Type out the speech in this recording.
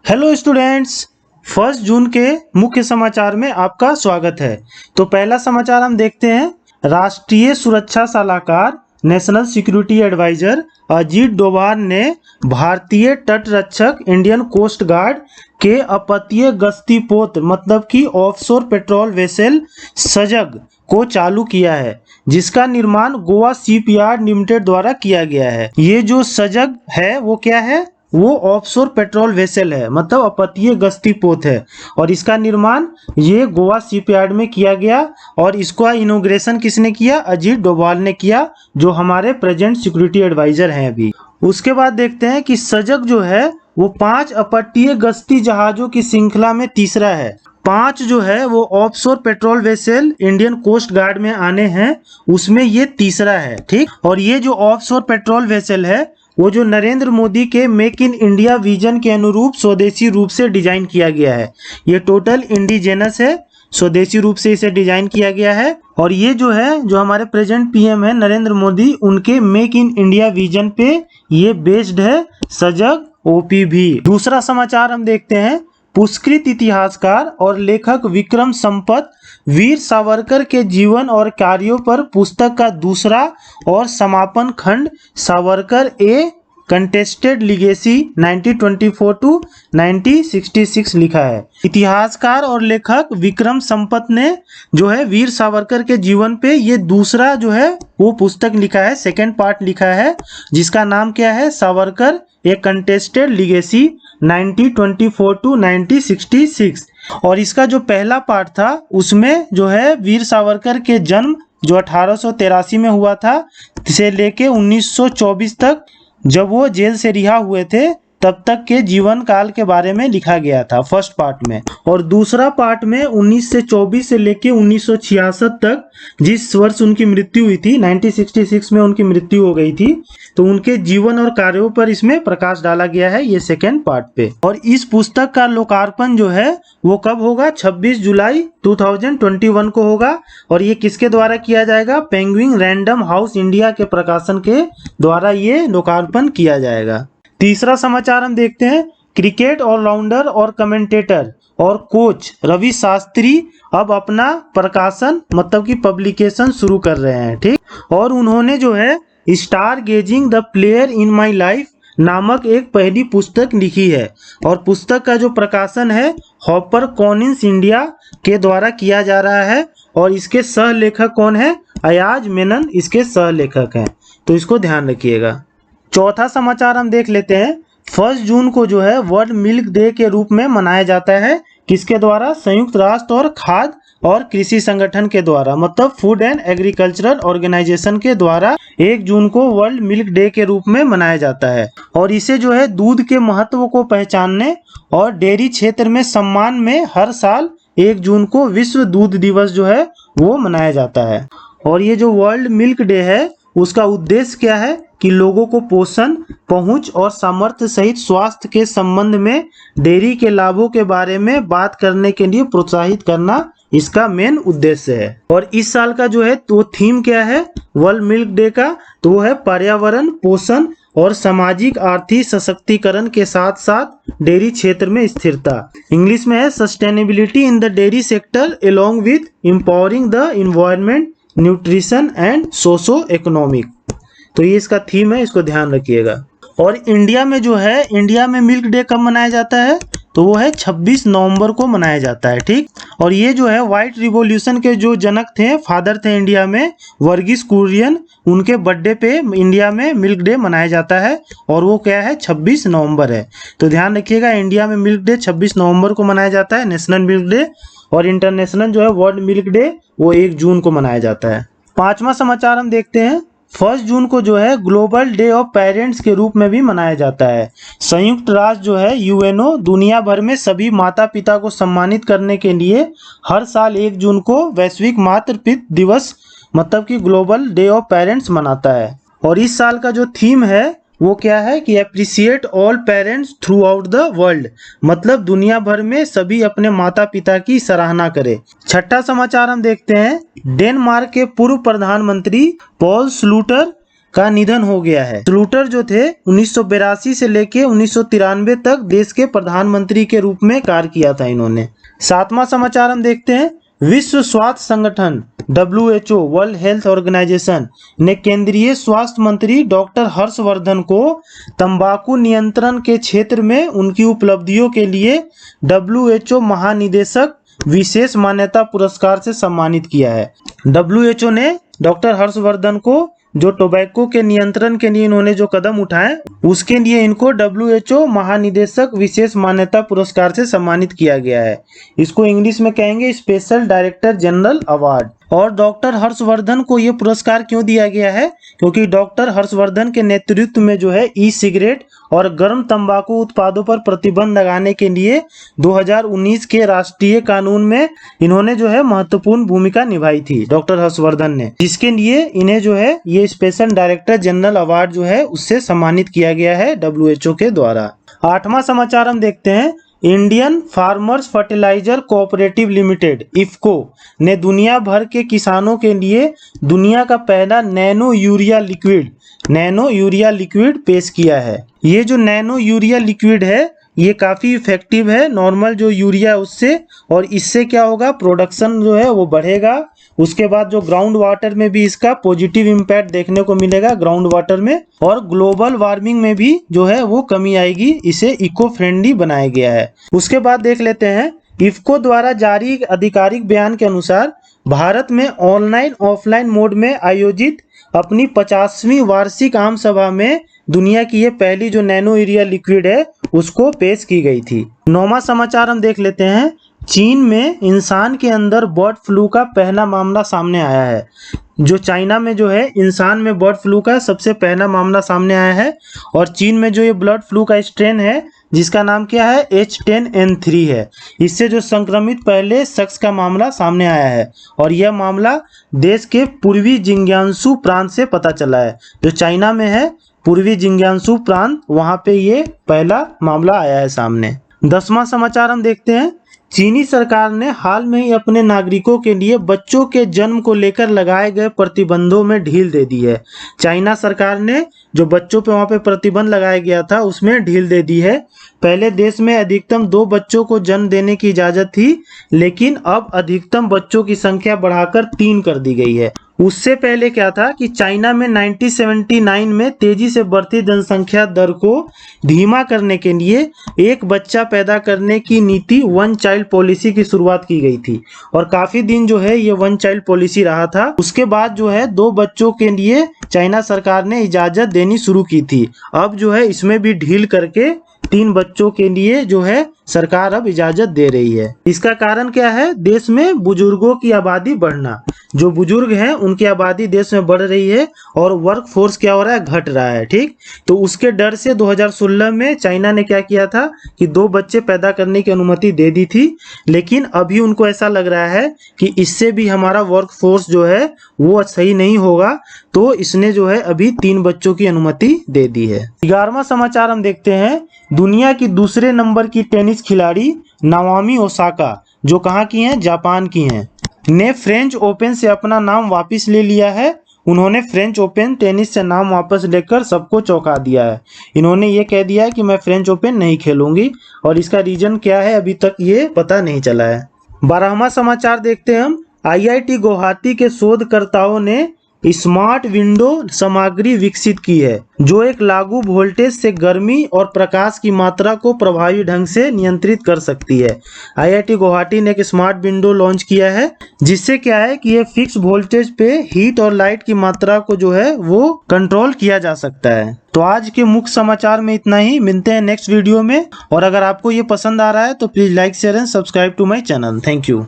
Hello students, 1 जून के मुख्य समाचार में आपका स्वागत है। तो पहला समाचार हम देखते हैं। राष्ट्रीय सुरक्षा सलाहकार national security adviser Ajit Doval ने भारतीय तटरक्षक इंडियन कोस्ट गार्ड के अपतटीय गश्ती पोत मतलब कि ऑफशोर पेट्रोल वेसल सजग को चालू किया है, जिसका निर्माण गोवा शिपयार्ड लिमिटेड द्वारा किया गया है। ये जो सजग है वो क्या है? वो ऑफशोर पेट्रोल वेसल है, मतलब अपतटीय गश्ती पोत है, और इसका निर्माण ये गोवा शिपयार्ड में किया गया। और इसका इनॉग्रेशन किसने किया? अजीत डोभाल ने किया, जो हमारे प्रेजेंट सिक्योरिटी एडवाइजर हैं अभी। उसके बाद देखते हैं कि सजग जो है वो 5 अपतटीय गश्ती जहाजों की श्रृंखला में तीसरा है। 5 जो है वो offshore patrol vessel Indian coast guard में आने हैं, उसमें ये तीसरा है। ठीक, और ये जो ऑफशोर पेट्रोल वेसल है वो जो नरेंद्र मोदी के मेक इन इंडिया विजन के अनुरूप स्वदेशी रूप से डिजाइन किया गया है। ये टोटल इंडिजेनस है, स्वदेशी रूप से इसे डिजाइन किया गया है। और ये जो है, जो हमारे प्रेजेंट पीएम है नरेंद्र मोदी, उनके मेक इन इंडिया विजन पे ये बेस्ड है सजग ओपीवी। दूसरा समाचार हम देखते हैं। पुरस्कृत इतिहासकार और लेखक विक्रम संपत वीर सावरकर के जीवन और कार्यों पर पुस्तक का दूसरा और समापन खंड सावरकर ए कंटेस्टेड लिगेसी 1924 टू 1966 लिखा है। इतिहासकार और लेखक विक्रम संपत ने जो है वीर सावरकर के जीवन पे ये दूसरा जो है वो पुस्तक लिखा है, सेकेंड पार्ट लिखा है, जिसका नाम क्या है? सावरकर ए कंटेस्टेड लिगेसी 1924 टू 1966। और इसका जो पहला पार्ट था उसमें जो है वीर सावरकर के जन्म जो 1883 में हुआ था से लेके 1924 तक, जब वो जेल से रिहा हुए थे, तब तक के जीवन काल के बारे में लिखा गया था फर्स्ट पार्ट में। और दूसरा पार्ट में 1924 से लेके 1966 तक, जिस वर्ष उनकी मृत्यु हुई थी, 1966 में उनकी मृत्यु हो गई थी, तो उनके जीवन और कार्यों पर इसमें प्रकाश डाला गया है ये सेकेंड पार्ट पे। और इस पुस्तक का लोकार्पण जो है वो कब होगा? 26 जुलाई 2021 को होगा। और ये किसके द्वारा किया जाएगा? पेंगुइन रैंडम हाउस इंडिया के प्रकाशन के द्वारा ये लोकार्पण किया जाएगा। तीसरा समाचार हम देखते हैं। क्रिकेट ऑलराउंडर और कमेंटेटर और कोच रवि शास्त्री अब अपना प्रकाशन मतलब कि पब्लिकेशन शुरू कर रहे हैं। ठीक, और उन्होंने जो है star gazing the player in my life नामक एक पहली पुस्तक लिखी है। और पुस्तक का जो प्रकाशन है हॉपर कॉनिन्स इंडिया के द्वारा किया जा रहा है। और इसके सह लेखक कौन है? अयाज मेनन इसके सह लेखक हैं, तो इसको ध्यान रखिएगा। चौथा समाचार हम देख लेते हैं। 1 जून को जो है वर्ल्ड मिल्क डे के रूप में मनाया जाता है। किसके द्वारा? संयुक्त राष्ट्र और खाद्य और कृषि संगठन के द्वारा, मतलब फूड एंड एग्रीकल्चरल ऑर्गेनाइजेशन के द्वारा 1 जून को वर्ल्ड मिल्क डे के रूप में मनाया जाता है। और इसे जो है दूध के महत्व को पहचानने और डेयरी क्षेत्र में सम्मान में हर साल 1 जून को विश्व दूध दिवस जो है वो मनाया जाता है। और ये जो वर्ल्ड मिल्क डे है उसका उद्देश्य क्या है? कि लोगों को पोषण, पहुंच और सामर्थ्य सहित स्वास्थ्य के संबंध में डेयरी के लाभों के बारे में बात करने के लिए प्रोत्साहित करना इसका मेन उद्देश्य है। और इस साल का जो है तो थीम क्या है वर्ल्ड मिल्क डे का? तो वो है पर्यावरण, पोषण और सामाजिक आर्थिक सशक्तिकरण के साथ साथ डेयरी क्षेत्र में स्थिरता। इंग्लिश में है sustainability in the dairy sector along with empowering the environment, nutrition and socio economic. तो ये इसका थीम है, इसको ध्यान रखिएगा। और इंडिया में जो है, इंडिया में मिल्क डे कब मनाया जाता है? तो वो है 26 नवंबर को मनाया जाता है। ठीक, और ये जो है व्हाइट रिवॉल्यूशन के जो जनक थे, फादर थे इंडिया में, वर्गीस कुरियन, उनके बर्थडे पे इंडिया में मिल्क डे मनाया जाता है। और वो क्या है? 26 नवंबर है। तो ध्यान रखिएगा, इंडिया में मिल्क डे 26 नवंबर को मनाया जाता है, नेशनल मिल्क डे। और इंटरनेशनल जो है वर्ल्ड मिल्क डे वो 1 जून को मनाया जाता है। पांचवा समाचार हम देखते हैं। 1 जून को जो है ग्लोबल डे ऑफ पेरेंट्स के रूप में भी मनाया जाता है। संयुक्त राष्ट्र जो है यूएनओ दुनिया भर में सभी माता पिता को सम्मानित करने के लिए हर साल 1 जून को वैश्विक मातृ पितृ दिवस मतलब कि ग्लोबल डे ऑफ पेरेंट्स मनाता है। और इस साल का जो थीम है वो क्या है? कि appreciate all parents through out the world, मतलब दुनिया भर में सभी अपने माता पिता की सराहना करें। छठा समाचार हम देखते हैं। डेनमार्क के पूर्व प्रधानमंत्री पॉल स्लूटर का निधन हो गया है। स्लूटर जो थे 1982 से लेके 1993 तक देश के प्रधानमंत्री के रूप में कार्य किया था इन्होंने। 7वां समाचार हम देखते हैं, विश्व स्वास्थ्य संगठन WHO वर्ल्ड हेल्थ ऑर्गेनाइजेशन ने केंद्रीय स्वास्थ्य मंत्री डॉक्टर हर्षवर्धन को तंबाकू नियंत्रण के क्षेत्र में उनकी उपलब्धियों के लिए WHO महानिदेशक विशेष मान्यता पुरस्कार से सम्मानित किया है। WHO ने डॉक्टर हर्षवर्धन को जो टोबैको के नियंत्रण के लिए इन्होंने जो कदम उठाए उसके लिए इनको WHO महानिदेशक विशेष मान्यता पुरस्कार से सम्मानित किया गया है। इसको इंग्लिश में कहेंगे स्पेशल डायरेक्टर जनरल अवार्ड। और डॉक्टर हर्षवर्धन को ये पुरस्कार क्यों दिया गया है? क्योंकि डॉक्टर हर्षवर्धन के नेतृत्व में जो है ई सिगरेट और गर्म तंबाकू उत्पादों पर प्रतिबंध लगाने के लिए 2019 के राष्ट्रीय कानून में इन्होंने जो है महत्वपूर्ण भूमिका निभाई थी डॉक्टर हर्षवर्धन ने, जिसके लिए इन्हें जो है ये स्पेशल डायरेक्टर जनरल अवार्ड जो है उससे सम्मानित किया गया है WHO के द्वारा। 8वां समाचार हम देखते हैं, Indian farmers fertiliser cooperative limited IFFCO ने दुनिया भर के किसानों के लिए दुनिया का पहला नैनो यूरिया लिक्विड पेश किया है। ये जो नैनो यूरिया लिक्विड है ये काफ़ी इफेक्टिव है नॉर्मल जो यूरिया है उससे, और इससे क्या होगा, प्रोडक्शन जो है वो बढ़ेगा। उसके बाद जो ग्राउंड वाटर में भी इसका पॉजिटिव इम्पैक्ट देखने को मिलेगा ग्राउंड वाटर में, और ग्लोबल वार्मिंग में भी जो है वो कमी आएगी। इसे इको फ्रेंडली बनाया गया है। उसके बाद देख लेते हैं, इफको द्वारा जारी आधिकारिक बयान के अनुसार भारत में ऑनलाइन ऑफलाइन मोड में आयोजित अपनी 50वीं वार्षिक आम सभा में दुनिया की ये पहली जो नैनो यूरिया लिक्विड है उसको पेश की गई थी। 9वां समाचार हम देख लेते हैं, चीन में इंसान के अंदर बर्ड फ्लू का पहला मामला सामने आया है। जो चाइना में जो है इंसान में बर्ड फ्लू का सबसे पहला मामला सामने आया है, और चीन में जो ये बर्ड फ्लू का स्ट्रेन है जिसका नाम क्या है H10N3 है, इससे जो संक्रमित पहले शख्स का मामला सामने आया है, और यह मामला देश के पूर्वी जिंग्यांसू प्रांत से पता चला है। जो चाइना में है पूर्वी जिंग्यांसू प्रांत, वहां पे ये पहला मामला आया है सामने। 10वां समाचार हम देखते हैं, चीनी सरकार ने हाल में ही अपने नागरिकों के लिए बच्चों के जन्म को लेकर लगाए गए प्रतिबंधों में ढील दे दी है। चाइना सरकार ने जो बच्चों पे वहां पे प्रतिबंध लगाया गया था उसमें ढील दे दी है। पहले देश में अधिकतम 2 बच्चों को जन्म देने की इजाजत थी, लेकिन अब अधिकतम बच्चों की संख्या बढ़ाकर 3 कर दी गई है। उससे पहले क्या था कि चाइना में 1979 में तेजी से बढ़ती जनसंख्या दर को धीमा करने के लिए एक बच्चा पैदा करने की नीति वन चाइल्ड पॉलिसी की शुरुआत की गई थी, और काफी दिन जो है ये वन चाइल्ड पॉलिसी रहा था। उसके बाद जो है 2 बच्चों के लिए चाइना सरकार ने इजाजत देनी शुरू की थी। अब जो है इसमें भी ढील करके 3 बच्चों के लिए जो है सरकार अब इजाजत दे रही है। इसका कारण क्या है? देश में बुजुर्गों की आबादी बढ़ना। जो बुजुर्ग हैं उनकी आबादी देश में बढ़ रही है और वर्क फोर्स क्या हो रहा है, घट रहा है। ठीक, तो उसके डर से 2016 में चाइना ने क्या किया था कि 2 बच्चे पैदा करने की अनुमति दे दी थी, लेकिन अभी उनको ऐसा लग रहा है कि इससे भी हमारा वर्क फोर्स जो है वो सही नहीं होगा, तो इसने जो है अभी 3 बच्चों की अनुमति दे दी है। 11वां समाचार हम देखते हैं, दुनिया की दूसरे नंबर की टेनिस खिलाड़ी नाओमी ओसाका, जो कहाँ की हैं, जापान की हैं, ने फ्रेंच ओपन से अपना नाम वापस ले लिया है। उन्होंने फ्रेंच ओपन टेनिस से नाम वापस लेकर सबको चौंका दिया है। इन्होंने ये कह दिया है कि मैं फ्रेंच ओपन नहीं खेलूंगी, और इसका रीजन क्या है अभी तक ये पता नहीं चला है। 12वां समाचार देखते हैं हम, IIT गुवाहाटी के शोधकर्ताओं ने स्मार्ट विंडो सामग्री विकसित की है जो एक लागू वोल्टेज से गर्मी और प्रकाश की मात्रा को प्रभावी ढंग से नियंत्रित कर सकती है। IIT गुवाहाटी ने एक स्मार्ट विंडो लॉन्च किया है जिससे क्या है कि ये फिक्स वोल्टेज पे हीट और लाइट की मात्रा को जो है वो कंट्रोल किया जा सकता है। तो आज के मुख्य समाचार में इतना ही, मिलते हैं नेक्स्ट वीडियो में। और अगर आपको ये पसंद आ रहा है तो please like share and subscribe to my channel. Thank you.